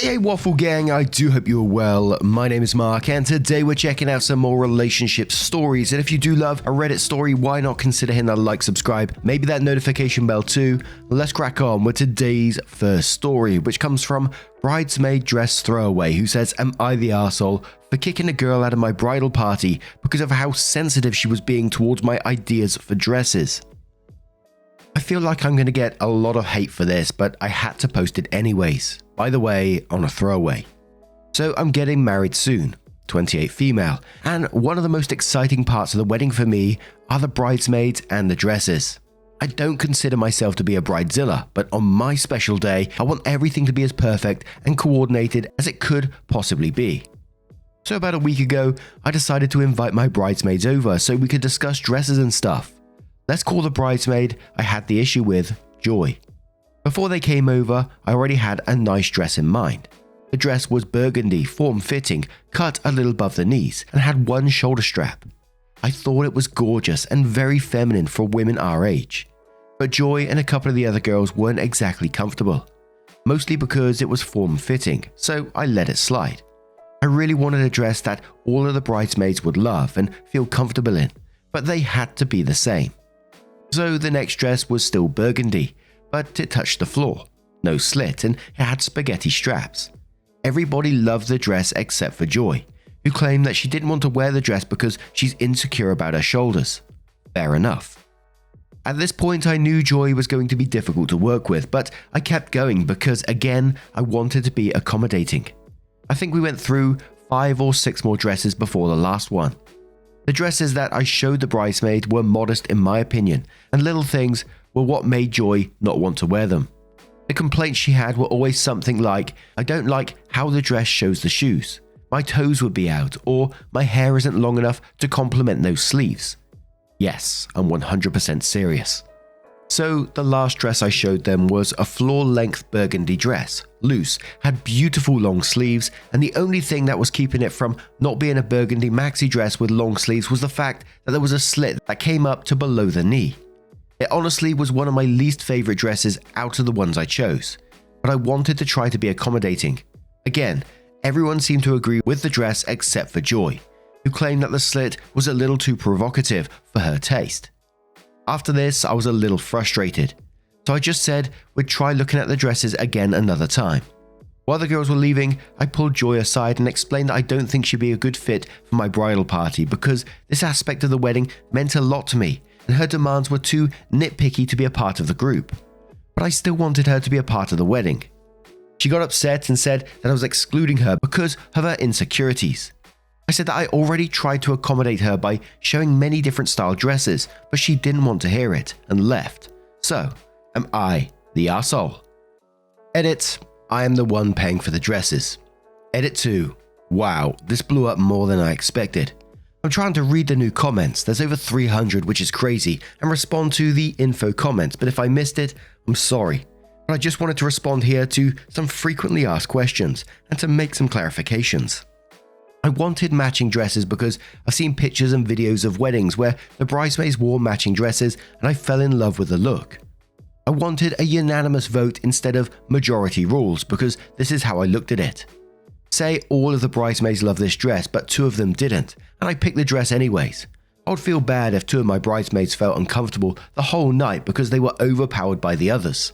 Hey Waffle Gang, I do hope you're well. My name is Mark and today we're checking out some more relationship stories, and if you do love a Reddit story, why not consider hitting that like, subscribe, maybe that notification bell too. Let's crack on with today's first story, which comes from Bridesmaid Dress Throwaway, who says, am I the arsehole for kicking a girl out of my bridal party because of how sensitive she was being towards my ideas for dresses? I feel like I'm going to get a lot of hate for this, but I had to post it anyways. By the way, on a throwaway. So I'm getting married soon, 28 female, and one of the most exciting parts of the wedding for me are the bridesmaids and the dresses. I don't consider myself to be a bridezilla, but on my special day, I want everything to be as perfect and coordinated as it could possibly be. So about a week ago, I decided to invite my bridesmaids over so we could discuss dresses and stuff. Let's call the bridesmaid I had the issue with Joy. Before they came over, I already had a nice dress in mind. The dress was burgundy, form-fitting, cut a little above the knees, and had one shoulder strap. I thought it was gorgeous and very feminine for women our age. But Joy and a couple of the other girls weren't exactly comfortable, mostly because it was form-fitting, so I let it slide. I really wanted a dress that all of the bridesmaids would love and feel comfortable in, but they had to be the same. So the next dress was still burgundy, but it touched the floor, no slit, and it had spaghetti straps. Everybody loved the dress except for Joy, who claimed that she didn't want to wear the dress because she's insecure about her shoulders. Fair enough. At this point, I knew Joy was going to be difficult to work with, but I kept going because, again, I wanted to be accommodating. I think we went through 5 or 6 more dresses before the last one. The dresses that I showed the bridesmaid were modest in my opinion, and little things were what made Joy not want to wear them. The complaints she had were always something like, I don't like how the dress shows the shoes, my toes would be out, or my hair isn't long enough to complement those sleeves. Yes, I'm 100% serious. So the last dress I showed them was a floor-length burgundy dress, loose, had beautiful long sleeves, and the only thing that was keeping it from not being a burgundy maxi dress with long sleeves was the fact that there was a slit that came up to below the knee. It honestly was one of my least favorite dresses out of the ones I chose, but I wanted to try to be accommodating. Again, everyone seemed to agree with the dress except for Joy, who claimed that the slit was a little too provocative for her taste. After this, I was a little frustrated, so I just said we'd try looking at the dresses again another time. While the girls were leaving, I pulled Joy aside and explained that I don't think she'd be a good fit for my bridal party because this aspect of the wedding meant a lot to me and her demands were too nitpicky to be a part of the group. But I still wanted her to be a part of the wedding. She got upset and said that I was excluding her because of her insecurities. I said that I already tried to accommodate her by showing many different style dresses, but she didn't want to hear it and left. So, am I the arsehole? Edit, I am the one paying for the dresses. Edit 2, wow, this blew up more than I expected. I'm trying to read the new comments, there's over 300 which is crazy, and respond to the info comments, but if I missed it, I'm sorry. But I just wanted to respond here to some frequently asked questions and to make some clarifications. I wanted matching dresses because I've seen pictures and videos of weddings where the bridesmaids wore matching dresses and I fell in love with the look. I wanted a unanimous vote instead of majority rules because this is how I looked at it. Say all of the bridesmaids love this dress but 2 of them didn't, and I picked the dress anyways. I would feel bad if 2 of my bridesmaids felt uncomfortable the whole night because they were overpowered by the others.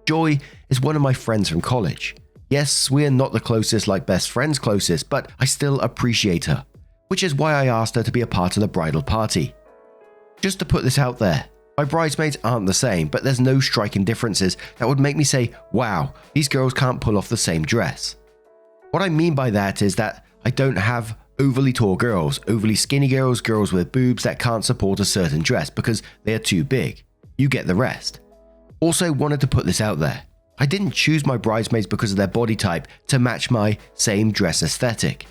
Joy is one of my friends from college. Yes, we're not the closest like best friends closest, but I still appreciate her, which is why I asked her to be a part of the bridal party. Just to put this out there, my bridesmaids aren't the same, but there's no striking differences that would make me say, wow, these girls can't pull off the same dress. What I mean by that is that I don't have overly tall girls, overly skinny girls, girls with boobs that can't support a certain dress because they are too big. You get the rest. Also wanted to put this out there. I didn't choose my bridesmaids because of their body type to match my same dress aesthetic.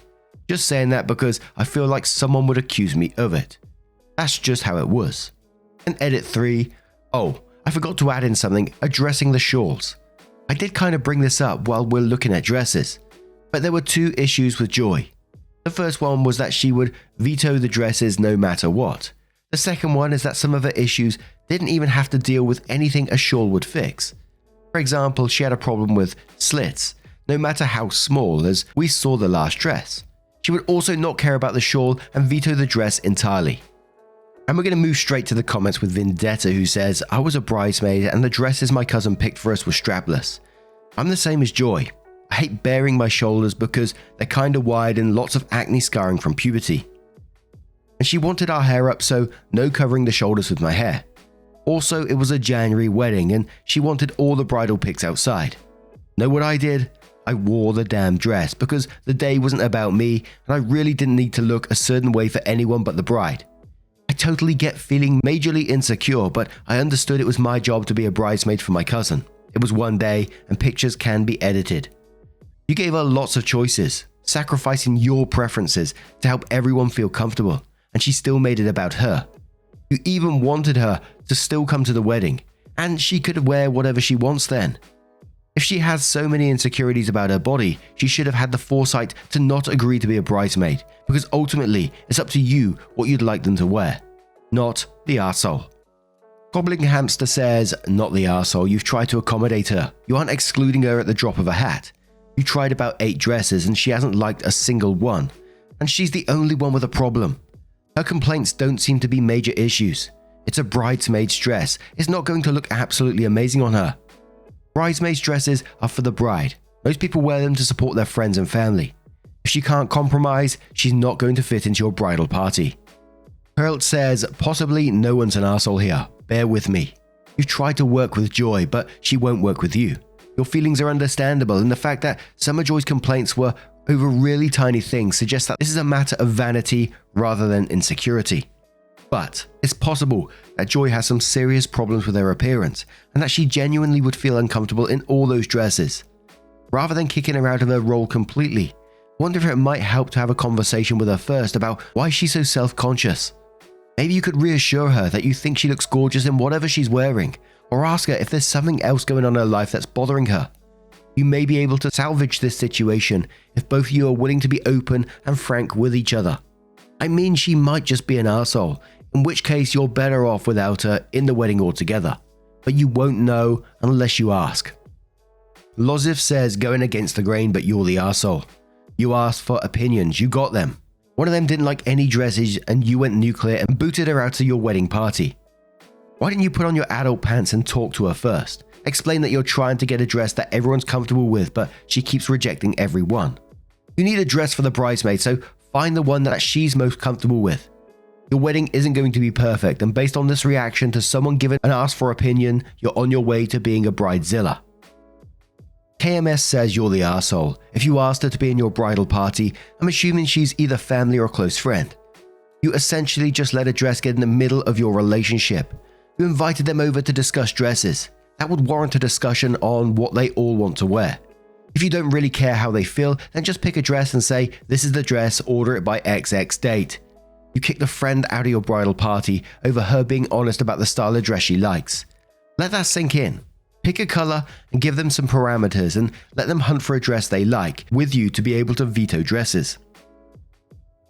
Just saying that because I feel like someone would accuse me of it. That's just how it was. And edit 3, oh, I forgot to add in something addressing the shawls. I did kind of bring this up while we're looking at dresses, but there were 2 issues with Joy. The first one was that she would veto the dresses no matter what. The second one is that some of her issues didn't even have to deal with anything a shawl would fix. For example, she had a problem with slits. no matter how small, as we saw the last dress. She would also not care about the shawl and veto the dress entirely. And we're going to move straight to the comments with Vendetta, who says, I was a bridesmaid and the dresses my cousin picked for us were strapless. I'm the same as Joy. I hate baring my shoulders because they're kinda wide and lots of acne scarring from puberty. And she wanted our hair up, so no covering the shoulders with my hair. Also, it was a January wedding and she wanted all the bridal pics outside. Know what I did? I wore the damn dress because the day wasn't about me and I really didn't need to look a certain way for anyone but the bride. I totally get feeling majorly insecure, but I understood it was my job to be a bridesmaid for my cousin. It was one day and pictures can be edited. You gave her lots of choices, sacrificing your preferences to help everyone feel comfortable, and she still made it about her. You even wanted her to still come to the wedding, and she could wear whatever she wants then. If she has so many insecurities about her body, she should have had the foresight to not agree to be a bridesmaid, because ultimately it's up to you what you'd like them to wear, not the arsehole. Gobbling Hamster says, not the arsehole, you've tried to accommodate her. You aren't excluding her at the drop of a hat. You tried about 8 dresses and she hasn't liked a single one. And she's the only one with a problem. Her complaints don't seem to be major issues. It's a bridesmaid's dress. It's not going to look absolutely amazing on her. Bridesmaids' dresses are for the bride. Most people wear them to support their friends and family. If she can't compromise, she's not going to fit into your bridal party. Perlt says, possibly no one's an arsehole here. Bear with me. You've tried to work with Joy, but she won't work with you. Your feelings are understandable, and the fact that some of Joy's complaints were over really tiny things suggests that this is a matter of vanity rather than insecurity. But it's possible that Joy has some serious problems with her appearance, and that she genuinely would feel uncomfortable in all those dresses. Rather than kicking her out of her role completely, wonder if it might help to have a conversation with her first about why she's so self-conscious. Maybe you could reassure her that you think she looks gorgeous in whatever she's wearing, or ask her if there's something else going on in her life that's bothering her. You may be able to salvage this situation if both of you are willing to be open and frank with each other. I mean, she might just be an arsehole, in which case you're better off without her in the wedding altogether, but you won't know unless you ask. Lozif says, going against the grain, but you're the arsehole. You asked for opinions, you got them. One of them didn't like any dresses and you went nuclear and booted her out to your wedding party. Why didn't you put on your adult pants and talk to her first? Explain that you're trying to get a dress that everyone's comfortable with, but she keeps rejecting every one. You need a dress for the bridesmaid, so find the one that she's most comfortable with. Your wedding isn't going to be perfect, and based on this reaction to someone given and asked for opinion, you're on your way to being a bridezilla. KMS says you're the arsehole. If you asked her to be in your bridal party, I'm assuming she's either family or a close friend. You essentially just let a dress get in the middle of your relationship. You invited them over to discuss dresses. That would warrant a discussion on what they all want to wear. If you don't really care how they feel, then just pick a dress and say, this is the dress, order it by XX date. You kicked a friend out of your bridal party over her being honest about the style of dress she likes. Let that sink in. Pick a color and give them some parameters and let them hunt for a dress they like with you to be able to veto dresses.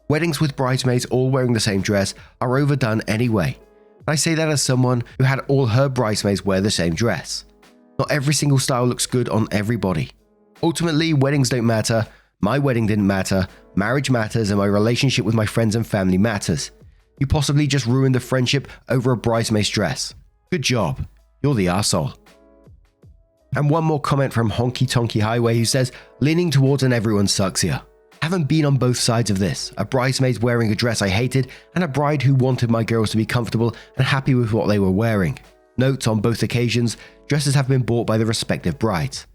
Weddings with bridesmaids all wearing the same dress are overdone anyway. I say that as someone who had all her bridesmaids wear the same dress. Not every single style looks good on everybody. Ultimately, weddings don't matter, my wedding didn't matter, marriage matters, and my relationship with my friends and family matters. You possibly just ruined the friendship over a bridesmaid's dress. Good job. You're the arsehole. And one more comment from Honky Tonky Highway, who says, leaning towards an everyone sucks here. Haven't been on both sides of this. A bridesmaid wearing a dress I hated, and a bride who wanted my girls to be comfortable and happy with what they were wearing. Note, on both occasions, dresses have been bought by the respective brides.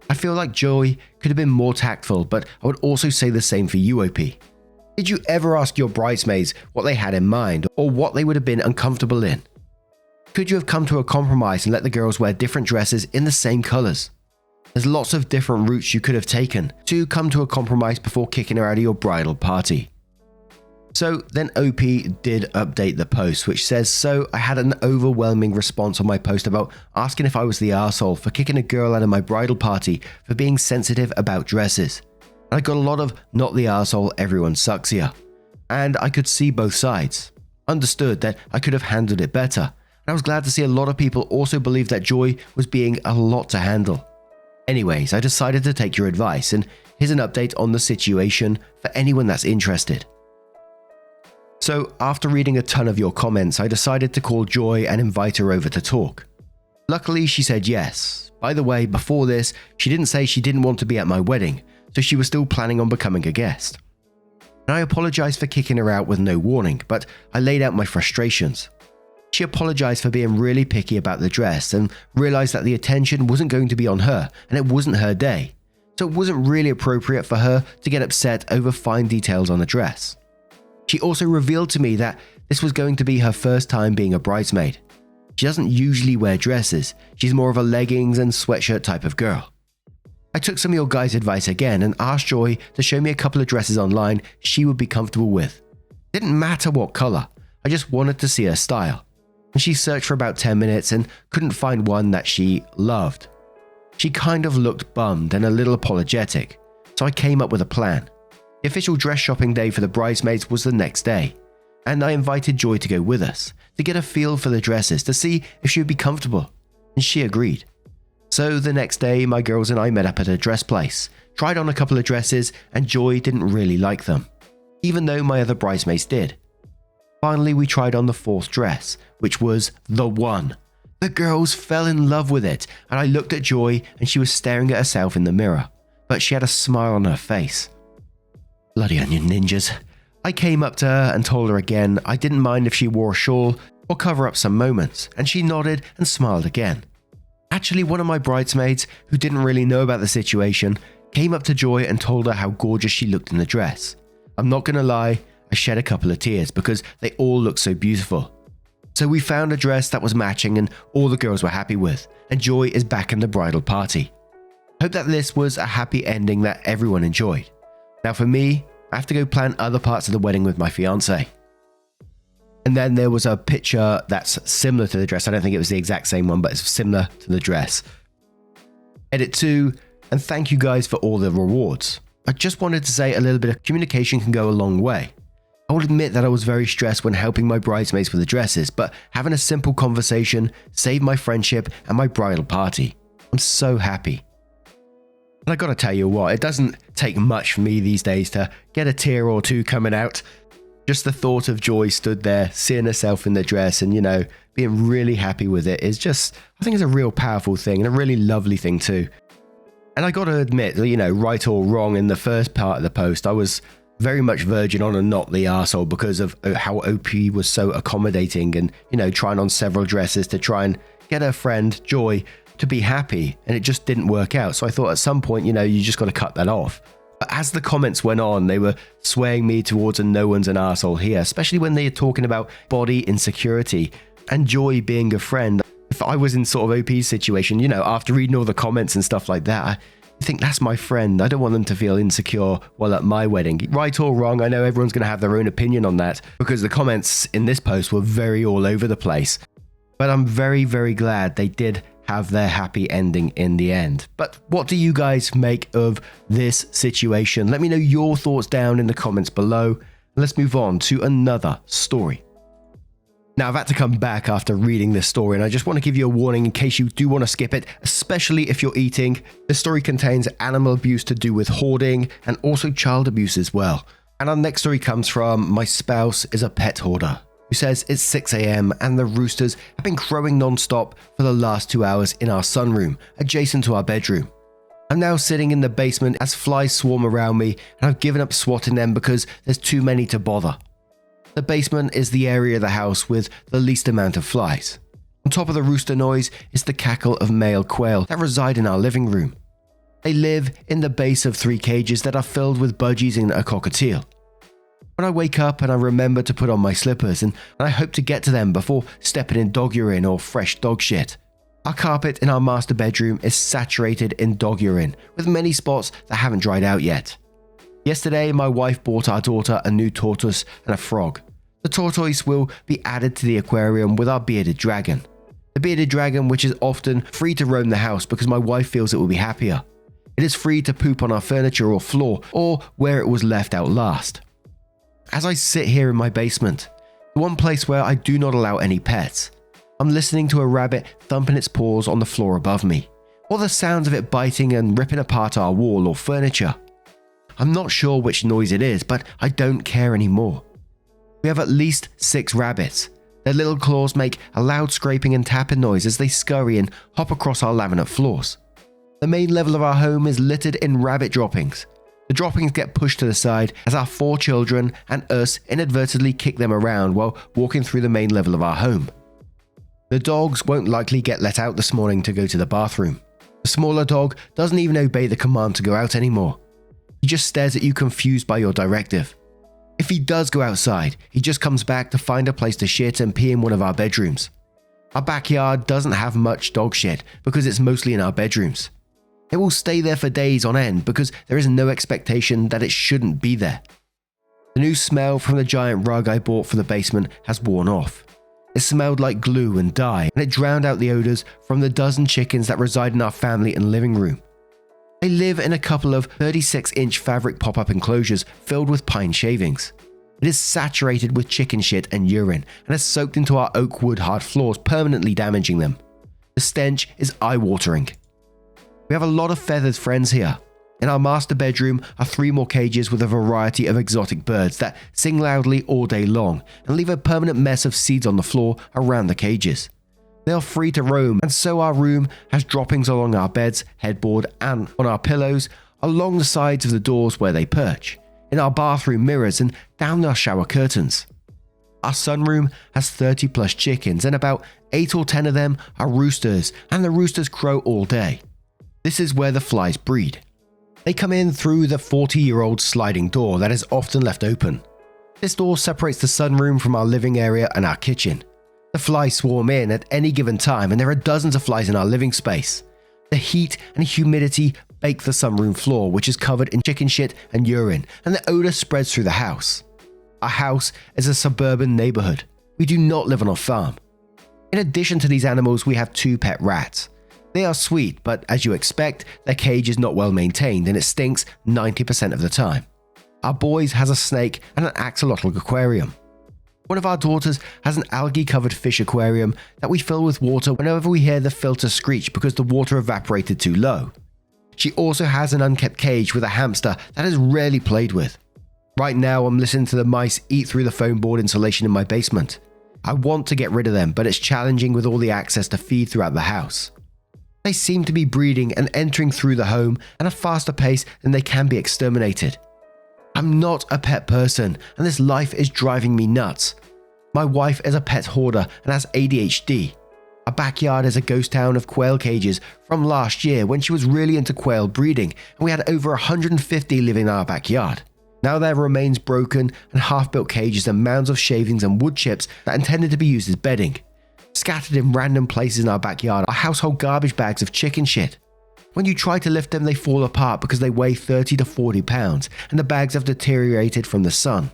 I feel like Joy could have been more tactful, but I would also say the same for you, OP. Did you ever ask your bridesmaids what they had in mind, or what they would have been uncomfortable in? Could you have come to a compromise and let the girls wear different dresses in the same colors? There's lots of different routes you could have taken to come to a compromise before kicking her out of your bridal party. So then OP did update the post, which says, so I had an overwhelming response on my post about asking if I was the arsehole for kicking a girl out of my bridal party for being sensitive about dresses. And I got a lot of not the arsehole, everyone sucks here. And I could see both sides. Understood that I could have handled it better. And I was glad to see a lot of people also believe that Joy was being a lot to handle. Anyways, I decided to take your advice, and here's an update on the situation for anyone that's interested. So, after reading a ton of your comments, I decided to call Joy and invite her over to talk. Luckily, she said yes. By the way, before this, she didn't say she didn't want to be at my wedding, so she was still planning on becoming a guest. And I apologized for kicking her out with no warning, but I laid out my frustrations. She apologized for being really picky about the dress and realized that the attention wasn't going to be on her and it wasn't her day, so it wasn't really appropriate for her to get upset over fine details on the dress. She also revealed to me that this was going to be her first time being a bridesmaid. She doesn't usually wear dresses, she's more of a leggings and sweatshirt type of girl. I took some of your guys' advice again and asked Joy to show me a couple of dresses online she would be comfortable with. It didn't matter what color, I just wanted to see her style. And she searched for about 10 minutes and couldn't find one that she loved. She kind of looked bummed and a little apologetic, so I came up with a plan. The official dress shopping day for the bridesmaids was the next day, and I invited Joy to go with us to get a feel for the dresses to see if she would be comfortable, and she agreed. So the next day, my girls and I met up at a dress place, tried on a couple of dresses, and Joy didn't really like them, even though my other bridesmaids did. Finally, we tried on the fourth dress, which was the one. The girls fell in love with it, and I looked at Joy and she was staring at herself in the mirror, but she had a smile on her face. Bloody onion ninjas. I came up to her and told her again I didn't mind if she wore a shawl or cover up some moments, and she nodded and smiled again. Actually, one of my bridesmaids, who didn't really know about the situation, came up to Joy and told her how gorgeous she looked in the dress. I'm not gonna lie, I shed a couple of tears because they all looked so beautiful. So we found a dress that was matching and all the girls were happy with, and Joy is back in the bridal party. Hope that this was a happy ending that everyone enjoyed. Now for me, I have to go plan other parts of the wedding with my fiance. And then there was a picture that's similar to the dress. I don't think it was the exact same one, but it's similar to the dress. Edit 2, and thank you guys for all the rewards. I just wanted to say a little bit of communication can go a long way. I will admit that I was very stressed when helping my bridesmaids with the dresses, but having a simple conversation saved my friendship and my bridal party. I'm so happy. And I gotta tell you what, it doesn't take much for me these days to get a tear or two coming out. Just the thought of Joy stood there, seeing herself in the dress and, being really happy with it is just, I think it's a real powerful thing and a really lovely thing too. And I gotta admit, right or wrong, in the first part of the post, I was very much verging on and not the arsehole because of how OP was so accommodating and, trying on several dresses to try and get her friend, Joy, to be happy, and it just didn't work out. So I thought at some point, you just got to cut that off. But as the comments went on, they were swaying me towards a no one's an arsehole here, especially when they are talking about body insecurity and Joy being a friend. If I was in sort of OP's situation, after reading all the comments and stuff like that, I think that's my friend. I don't want them to feel insecure while at my wedding. Right or wrong, I know everyone's going to have their own opinion on that because the comments in this post were very all over the place. But I'm very, very glad they did have their happy ending in the end. But what do you guys make of this situation? Let me know your thoughts down in the comments below. Let's move on to another story. Now, I've had to come back after reading this story, and I just want to give you a warning in case you do want to skip it, especially if you're eating. This story contains animal abuse to do with hoarding and also child abuse as well. And our next story comes from My Spouse is a Pet Hoarder, who says it's 6 a.m. and the roosters have been crowing non-stop for the last 2 hours in our sunroom, adjacent to our bedroom. I'm now sitting in the basement as flies swarm around me, and I've given up swatting them because there's too many to bother. The basement is the area of the house with the least amount of flies. On top of the rooster noise is the cackle of male quail that reside in our living room. They live in the base of 3 cages that are filled with budgies and a cockatiel. When I wake up and I remember to put on my slippers and I hope to get to them before stepping in dog urine or fresh dog shit. Our carpet in our master bedroom is saturated in dog urine with many spots that haven't dried out yet. Yesterday, my wife bought our daughter a new tortoise and a frog. The tortoise will be added to the aquarium with our bearded dragon. The bearded dragon, which is often free to roam the house because my wife feels it will be happier. It is free to poop on our furniture or floor or where it was left out last. As I sit here in my basement, the one place where I do not allow any pets, I'm listening to a rabbit thumping its paws on the floor above me, or the sounds of it biting and ripping apart our wall or furniture. I'm not sure which noise it is, but I don't care anymore. We have at least 6 rabbits. Their little claws make a loud scraping and tapping noise as they scurry and hop across our laminate floors. The main level of our home is littered in rabbit droppings. The droppings get pushed to the side as our 4 children and us inadvertently kick them around while walking through the main level of our home. The dogs won't likely get let out this morning to go to the bathroom. The smaller dog doesn't even obey the command to go out anymore. He just stares at you confused by your directive. If he does go outside, he just comes back to find a place to shit and pee in one of our bedrooms. Our backyard doesn't have much dog shit because it's mostly in our bedrooms. It will stay there for days on end because there is no expectation that it shouldn't be there. The new smell from the giant rug I bought for the basement has worn off. It smelled like glue and dye, and it drowned out the odors from the dozen chickens that reside in our family and living room. They live in a couple of 36-inch fabric pop-up enclosures filled with pine shavings. It is saturated with chicken shit and urine and has soaked into our oak wood hard floors, permanently damaging them. The stench is eye-watering. We have a lot of feathered friends here. In our master bedroom are 3 more cages with a variety of exotic birds that sing loudly all day long and leave a permanent mess of seeds on the floor around the cages. They are free to roam, and so our room has droppings along our beds, headboard, and on our pillows, along the sides of the doors where they perch, in our bathroom mirrors, and down our shower curtains. Our sunroom has 30 plus chickens, and about 8 or 10 of them are roosters, and the roosters crow all day. This is where the flies breed. They come in through the 40-year-old sliding door that is often left open. This door separates the sunroom from our living area and our kitchen. The flies swarm in at any given time, and there are dozens of flies in our living space. The heat and humidity bake the sunroom floor, which is covered in chicken shit and urine, and the odor spreads through the house. Our house is a suburban neighborhood. We do not live on a farm. In addition to these animals, we have 2 pet rats. They are sweet, but as you expect, their cage is not well maintained and it stinks 90% of the time. Our boys has a snake and an axolotl aquarium. One of our daughters has an algae-covered fish aquarium that we fill with water whenever we hear the filter screech because the water evaporated too low. She also has an unkept cage with a hamster that is rarely played with. Right now, I'm listening to the mice eat through the foam board insulation in my basement. I want to get rid of them, but it's challenging with all the access to feed throughout the house. They seem to be breeding and entering through the home at a faster pace than they can be exterminated. I'm not a pet person, and this life is driving me nuts. My wife is a pet hoarder and has ADHD. Our backyard is a ghost town of quail cages from last year when she was really into quail breeding, and we had over 150 living in our backyard. Now there remains broken and half-built cages and mounds of shavings and wood chips that intended to be used as bedding. Scattered in random places in our backyard are household garbage bags of chicken shit. When you try to lift them, they fall apart because they weigh 30 to 40 pounds and the bags have deteriorated from the sun.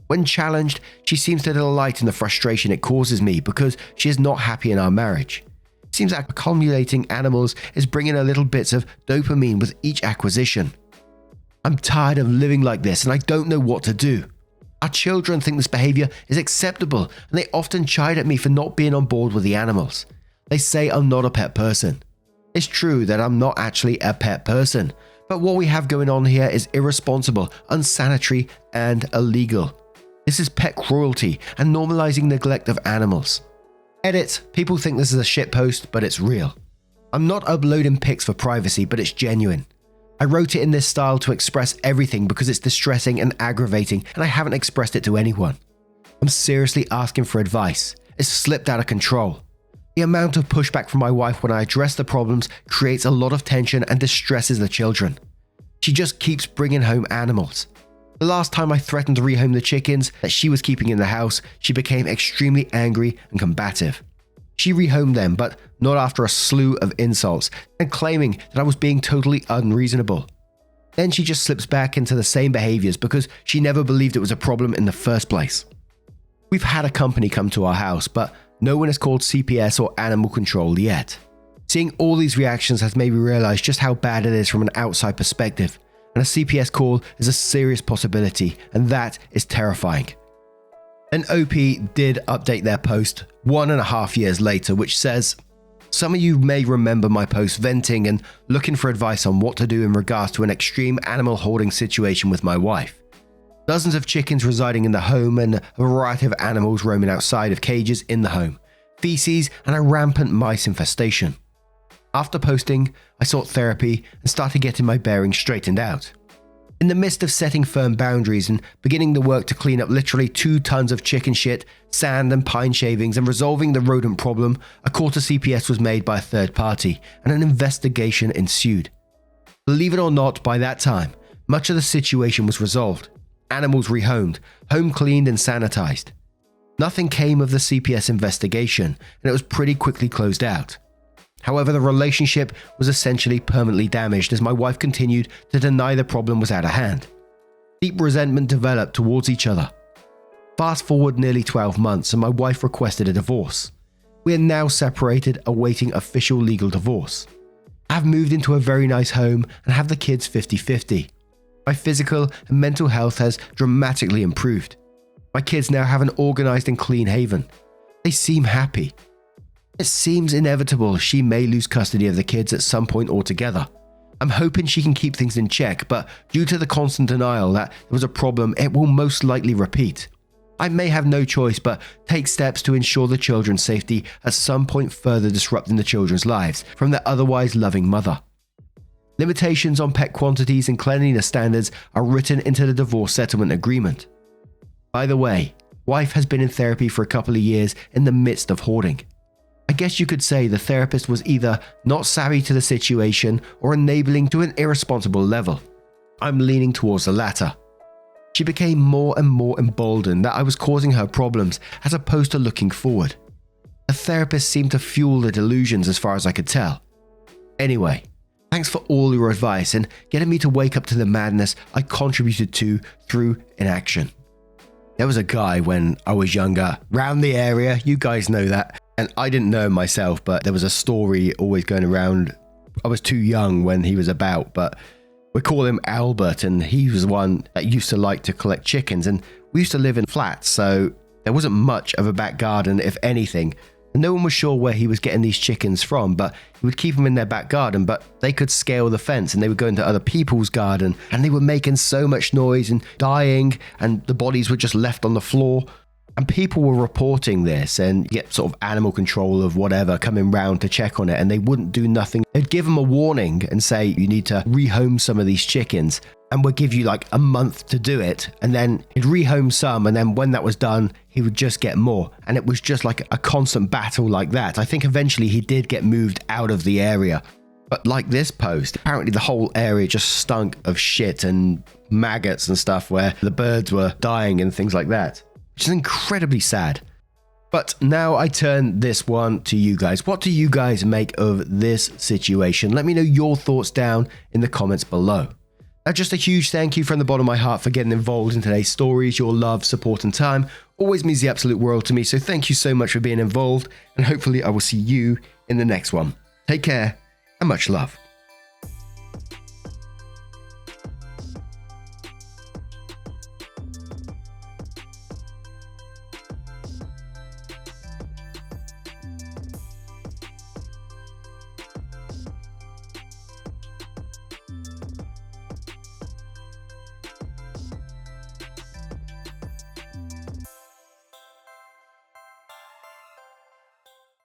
When challenged, she seems to delight in the frustration it causes me because she is not happy in our marriage. It seems like accumulating animals is bringing her little bits of dopamine with each acquisition. I'm tired of living like this and I don't know what to do. Our children think this behavior is acceptable and they often chide at me for not being on board with the animals. They say I'm not a pet person. It's true that I'm not actually a pet person, but what we have going on here is irresponsible, unsanitary, and illegal. This is pet cruelty and normalizing neglect of animals. Edit, people think this is a shitpost, but it's real. I'm not uploading pics for privacy, but it's genuine. I wrote it in this style to express everything because it's distressing and aggravating and I haven't expressed it to anyone. I'm seriously asking for advice. It's slipped out of control. The amount of pushback from my wife when I address the problems creates a lot of tension and distresses the children. She just keeps bringing home animals. The last time I threatened to rehome the chickens that she was keeping in the house, she became extremely angry and combative. She rehomed them, but not after a slew of insults and claiming that I was being totally unreasonable. Then she just slips back into the same behaviors because she never believed it was a problem in the first place. We've had a company come to our house, but no one has called CPS or animal control yet. Seeing all these reactions has made me realize just how bad it is from an outside perspective, and a CPS call is a serious possibility, and that is terrifying. Then OP did update their post 1.5 years later, which says, Some of you may remember my post venting and looking for advice on what to do in regards to an extreme animal holding situation with my wife. Dozens of chickens residing in the home and a variety of animals roaming outside of cages in the home, feces and a rampant mice infestation. After posting, I sought therapy and started getting my bearings straightened out. In the midst of setting firm boundaries and beginning the work to clean up literally 2 tons of chicken shit, sand and pine shavings and resolving the rodent problem, a call to CPS was made by a third party and an investigation ensued. Believe it or not, by that time, much of the situation was resolved. Animals rehomed, home cleaned and sanitized. Nothing came of the CPS investigation and it was pretty quickly closed out. However, the relationship was essentially permanently damaged as my wife continued to deny the problem was out of hand. Deep resentment developed towards each other. Fast forward nearly 12 months and my wife requested a divorce. We are now separated, awaiting official legal divorce. I have moved into a very nice home and have the kids 50-50. My physical and mental health has dramatically improved. My kids now have an organized and clean haven. They seem happy. It seems inevitable she may lose custody of the kids at some point altogether. I'm hoping she can keep things in check, but due to the constant denial that there was a problem, it will most likely repeat. I may have no choice but take steps to ensure the children's safety at some point, further disrupting the children's lives from their otherwise loving mother. Limitations on pet quantities and cleanliness standards are written into the divorce settlement agreement. By the way, wife has been in therapy for a couple of years in the midst of hoarding. I guess you could say the therapist was either not savvy to the situation or enabling to an irresponsible level. I'm leaning towards the latter. She became more and more emboldened that I was causing her problems as opposed to looking forward. The therapist seemed to fuel the delusions as far as I could tell. Anyway, thanks for all your advice and getting me to wake up to the madness I contributed to through inaction. There was a guy when I was younger, round the area, you guys know that, and I didn't know myself, but there was a story always going around. I was too young when he was about, but we call him Albert, and he was one that used to like to collect chickens, and we used to live in flats, so there wasn't much of a back garden, if anything. And no one was sure where he was getting these chickens from, but he would keep them in their back garden, but they could scale the fence and they would go into other people's garden and they were making so much noise and dying and the bodies were just left on the floor. And people were reporting this and get sort of animal control of whatever coming round to check on it and they wouldn't do nothing. They'd give them a warning and say you need to rehome some of these chickens and would give you like a month to do it, and then he'd rehome some, and then when that was done he would just get more, and it was just like a constant battle like that. I think eventually he did get moved out of the area, but like this post, apparently the whole area just stunk of shit and maggots and stuff where the birds were dying and things like that, which is incredibly sad. But now I turn this one to you guys. What do you guys make of this situation? Let me know your thoughts down in the comments below. Now, just a huge thank you from the bottom of my heart for getting involved in today's stories. Your love, support and time always means the absolute world to me. So thank you so much for being involved, and hopefully I will see you in the next one. Take care and much love.